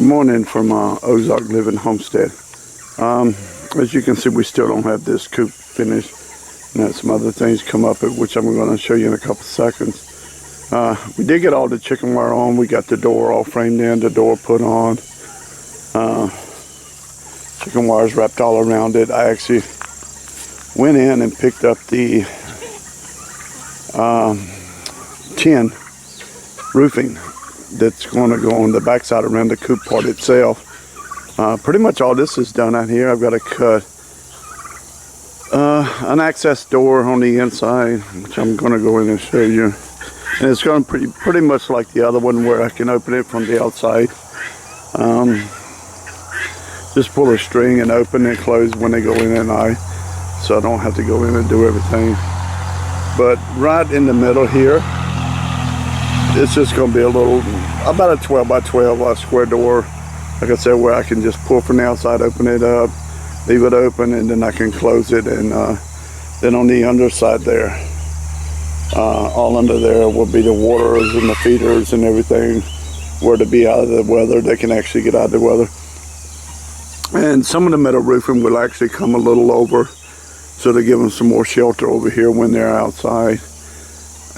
Good morning from Ozark Living Homestead. As you can see, we still don't have this coop finished. And some other things come up, which I'm going to show you in a couple seconds. We did get all the chicken wire on. We got the door all framed in, the door put on. Chicken wires wrapped all around it. I actually went in and picked up the tin roofing that's going to go on the backside around the coop part itself. Pretty much all this is done out here. I've got to cut an access door on the inside, which I'm going to go in and show you. And it's going to pretty much like the other one, where I can open it from the outside. Just pull a string and open and close when they go in and out, so I don't have to go in and do everything. But right in the middle here, it's just going to be about a 12 by 12 square door, like I said, where I can just pull from the outside, open it up, leave it open, and then I can close it. And then on the underside there, all under there will be the waters and the feeders and everything, where to be out of the weather. They can actually get out of the weather. And some of the metal roofing will actually come a little over, so to give them some more shelter over here when they're outside.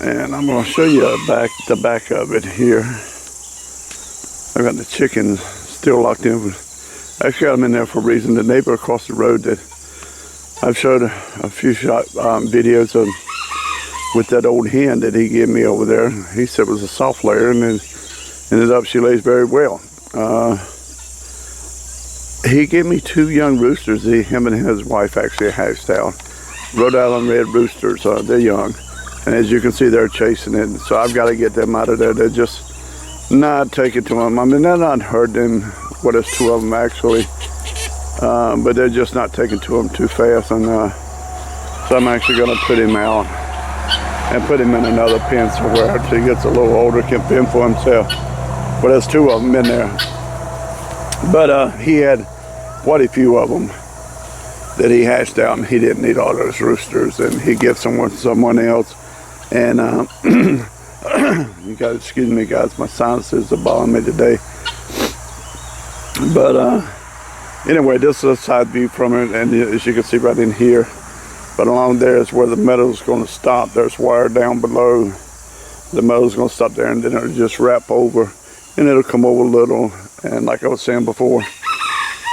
And I'm going to show you the back of it here. I've got the chickens still locked in. I actually got them in there for a reason. The neighbor across the road that I've showed a few videos of, with that old hen that he gave me over there. He said it was a soft layer, and then ended up she lays very well. He gave me 2 young roosters. Him and his wife actually hatched out. Rhode Island red roosters. They're young. And as you can see, they're chasing it. So I've got to get them out of there. They're just not taking to them. I mean, they're not hurting. Well, there's 2 of them actually. But they're just not taking to them too fast. And so I'm actually going to put him out and put him in another pen somewhere until he gets a little older, can fend for himself. Well, there's 2 of them in there. But he had quite a few of them that he hatched out, and he didn't need all those roosters, and he gives someone else. And you guys, excuse me guys, my sinuses are bothering me today. But anyway, this is a side view from it, and as you can see right in here, but along there is where the metal's going to stop. There's wire down below. The metal's going to stop there, and then it'll just wrap over, and it'll come over a little. And like I was saying before,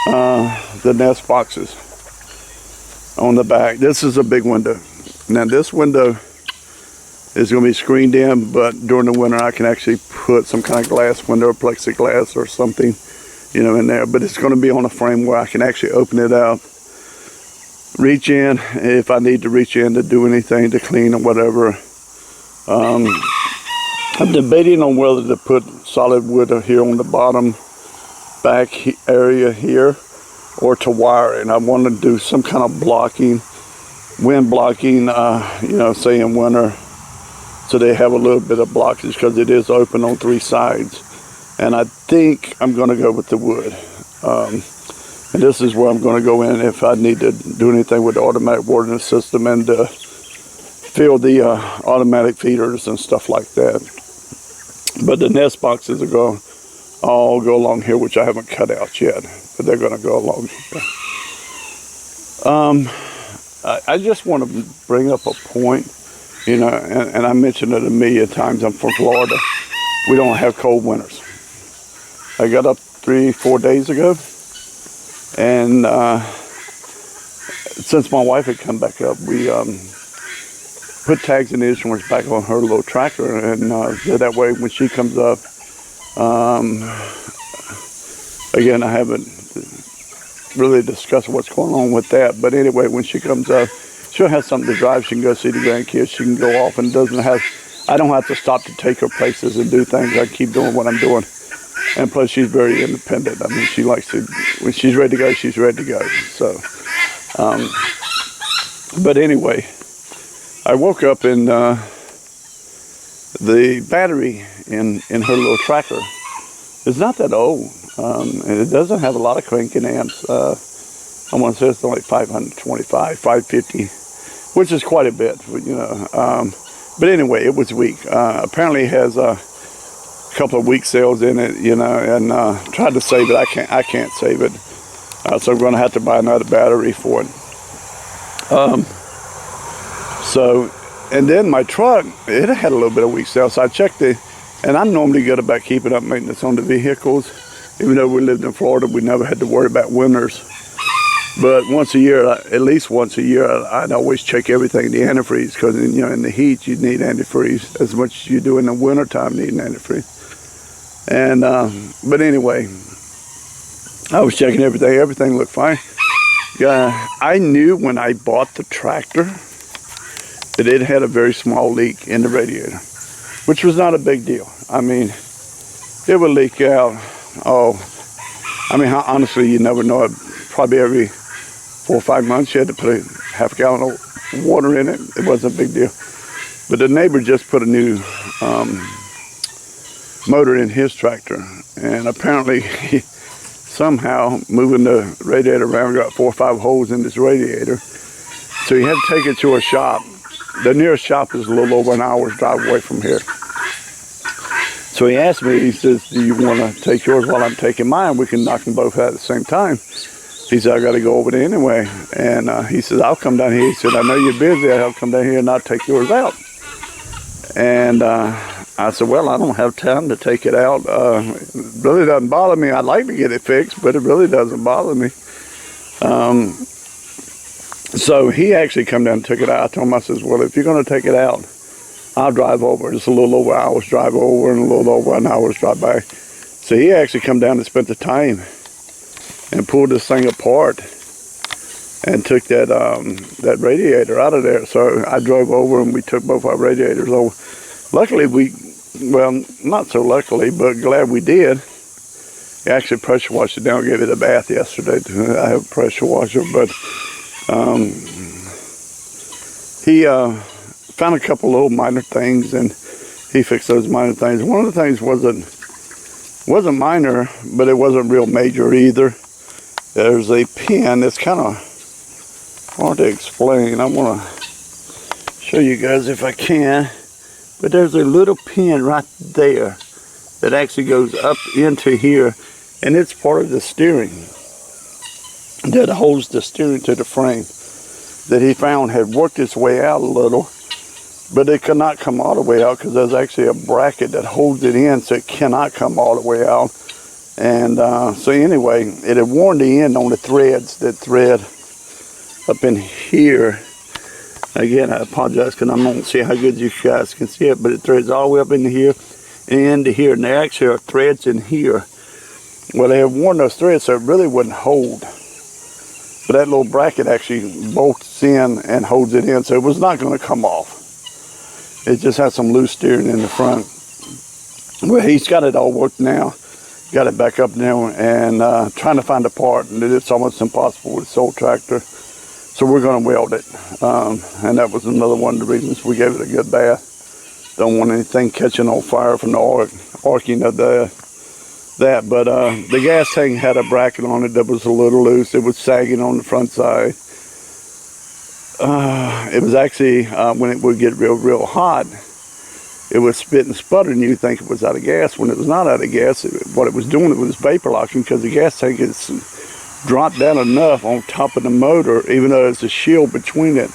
the nest boxes on the back. This is a big window. Now this window is going to be screened in, but during the winter I can actually put some kind of glass window or plexiglass or something, you know, in there. But it's going to be on a frame where I can actually open it up, reach in if I need to reach in to do anything, to clean or whatever. I'm debating on whether to put solid wood here on the bottom back area here, or to wire it. And I want to do some kind of blocking, wind blocking, you know, say in winter, so they have a little bit of blockage, because it is open on 3 sides. And I think I'm going to go with the wood. And this is where I'm going to go in if I need to do anything with the automatic watering system, and fill the automatic feeders and stuff like that. But the nest boxes are going to all go along here, which I haven't cut out yet, but they're going to go along here. I just want to bring up a point, you know, and I mentioned it a million times. I'm from Florida. We don't have cold winters. I got up 3-4 days ago, and since my wife had come back up, we put tags and instruments back on her little tractor, and that way when she comes up, again, I haven't really discussed what's going on with that, but anyway, when she comes up, she'll have something to drive. She can go see the grandkids. She can go off, and I don't have to stop to take her places and do things. I keep doing what I'm doing. And plus, she's very independent. I mean, she likes to, when she's ready to go, she's ready to go. So, but anyway, I woke up and the battery in her little tractor is not that old, and it doesn't have a lot of cranking amps. I want to say it's only 525, 550, which is quite a bit, you know. But anyway, it was weak. Apparently it has couple of week sales in it, you know, and tried to save it. I can't save it, so I'm going to have to buy another battery for it. So, and then my truck, it had a little bit of week sales, so I checked it, and I'm normally good about keeping up maintenance on the vehicles. Even though we lived in Florida, we never had to worry about winters. But once a year, at least once a year, I'd always check everything, the antifreeze, because you know, in the heat you need antifreeze as much as you do in the wintertime needing antifreeze. And but anyway, I was checking everything. Everything looked fine. Yeah, I knew when I bought the tractor that it had a very small leak in the radiator, which was not a big deal. I mean, it would leak out. Oh, I mean, honestly, you never know. Probably every 4 or 5 months, you had to put a half gallon of water in it. It wasn't a big deal. But the neighbor just put a new motor in his tractor, and apparently he somehow moving the radiator around got 4 or 5 holes in this radiator. So he had to take it to a shop. The nearest shop is a little over an hour's drive away from here. So he asked me, he says, do you want to take yours while I'm taking mine? We can knock them both out at the same time. He said, I got to go over there anyway. And he said, I'll come down here. He said, I know you're busy. I'll come down here and I'll take yours out. And I said, well, I don't have time to take it out. It really doesn't bother me. I'd like to get it fixed, but it really doesn't bother me. So he actually come down and took it out. I told him, I says, well, if you're going to take it out, I'll drive over. It's a little over an hour's drive over and a little over an hour's drive back. So he actually come down and spent the time and pulled this thing apart and took that that radiator out of there. So I drove over and we took both our radiators over. Luckily well, not so luckily, but glad we did. He actually pressure washed it down, gave it a bath yesterday. I have a pressure washer, but he found a couple little minor things, and he fixed those minor things. One of the things wasn't minor, but it wasn't real major either. There's a pin that's kind of hard to explain. I want to show you guys if I can, but there's a little pin right there that actually goes up into here, and it's part of the steering that holds the steering to the frame, that he found had worked its way out a little, but it could not come all the way out because there's actually a bracket that holds it in, so it cannot come all the way out. And so anyway, it had worn the end on the threads that thread up in here. Again, I apologize because I don't see how good you guys can see it, but it threads all the way up into here and into here. And there actually are threads in here. Well, they have worn those threads so it really wouldn't hold. But that little bracket actually bolts in and holds it in, so it was not going to come off. It just has some loose steering in the front. Well, he's got it all worked now. Got it back up now and trying to find a part, and it's almost impossible with this old tractor. So we're going to weld it. And that was another one of the reasons we gave it a good bath. Don't want anything catching on fire from the arcing of that. But the gas tank had a bracket on it that was a little loose. It was sagging on the front side. It was actually, when it would get real hot, it would spit and sputter, and you'd think it was out of gas. When it was not out of gas, what it was doing, it was vapor locking, because the gas tank is dropped down enough on top of the motor, even though there's a shield between it.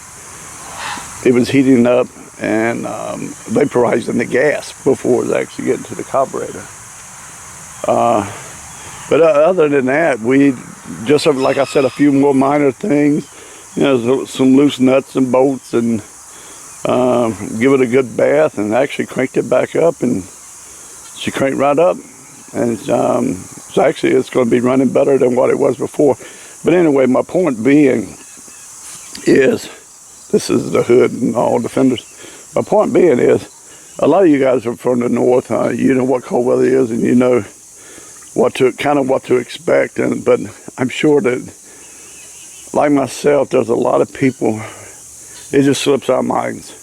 It was heating up and vaporizing the gas before it was actually getting to the carburetor. But other than that, we just have, like I said, a few more minor things. You know, some loose nuts and bolts, and give it a good bath, and actually cranked it back up, and she cranked right up, and so actually it's going to be running better than what it was before. But anyway, my point being is, this is the hood and all the fenders. My point being is, a lot of you guys are from the north. You know what cold weather is, and you know what to expect. But I'm sure that, like myself, there's a lot of people, it just slips our minds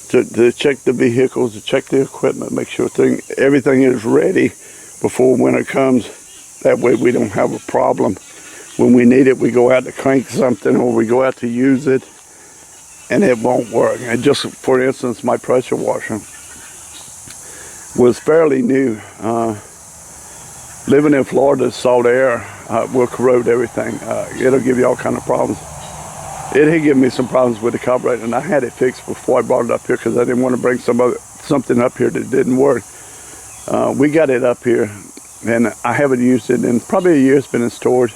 to check the vehicles, to check the equipment, make sure everything is ready before winter comes. That way we don't have a problem. When we need it, we go out to crank something, or we go out to use it, and it won't work. And just for instance, my pressure washer. was fairly new. Living in Florida, salt air will corrode everything. It'll give you all kind of problems. It had given me some problems with the carburetor, and I had it fixed before I brought it up here because I didn't want to bring something up here that didn't work. We got it up here, and I haven't used it in probably a year. It's been in storage.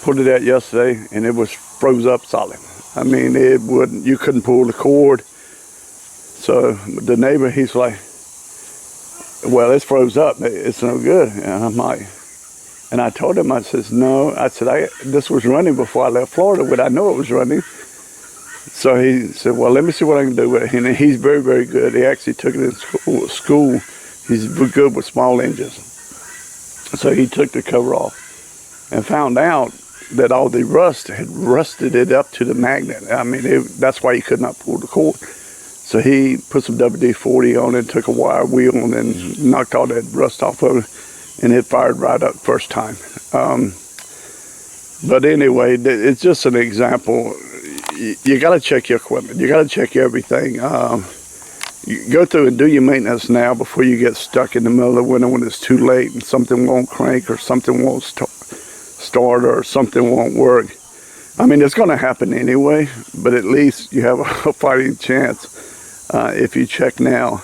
Put it out yesterday, and it was froze up solid. I mean, it wouldn't. You couldn't pull the cord. So the neighbor, he's like, "Well, it's froze up. It's no good." And I'm like, and I told him, I says, "No." I said, this was running before I left Florida. Would I know it was running? So he said, "Well, let me see what I can do with it." And he's very, very good. He actually took it in school. He's good with small engines. So he took the cover off and found out that all the rust had rusted it up to the magnet. I mean, that's why he could not pull the cord. So he put some WD-40 on it, took a wire wheel, and then knocked all that rust off of it, and it fired right up first time. But anyway, it's just an example. You got to check your equipment. You got to check everything. You go through and do your maintenance now before you get stuck in the middle of the winter when it's too late and something won't crank or something won't start or something won't work. I mean, it's going to happen anyway, but at least you have a fighting chance if you check now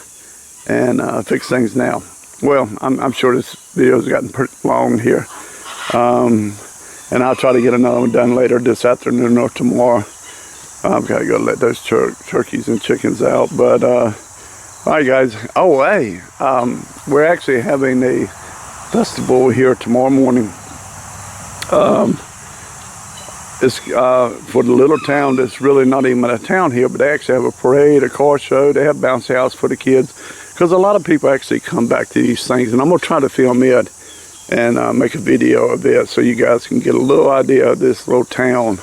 and fix things now. Well, I'm sure this video's gotten pretty long here, and I'll try to get another one done later this afternoon or tomorrow. I've got to go let those turkeys and chickens out, but all right, guys. Oh, hey, we're actually having a festival here tomorrow morning. It's for the little town that's really not even a town here, but they actually have a parade, a car show. They have bouncy house for the kids, because a lot of people actually come back to these things, and I'm going to try to film it and make a video of it so you guys can get a little idea of this little town.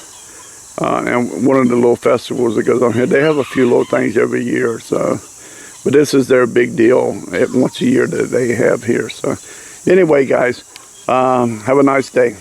And one of the little festivals that goes on here, they have a few little things every year. So, but this is their big deal once a year that they have here. So anyway, guys, have a nice day.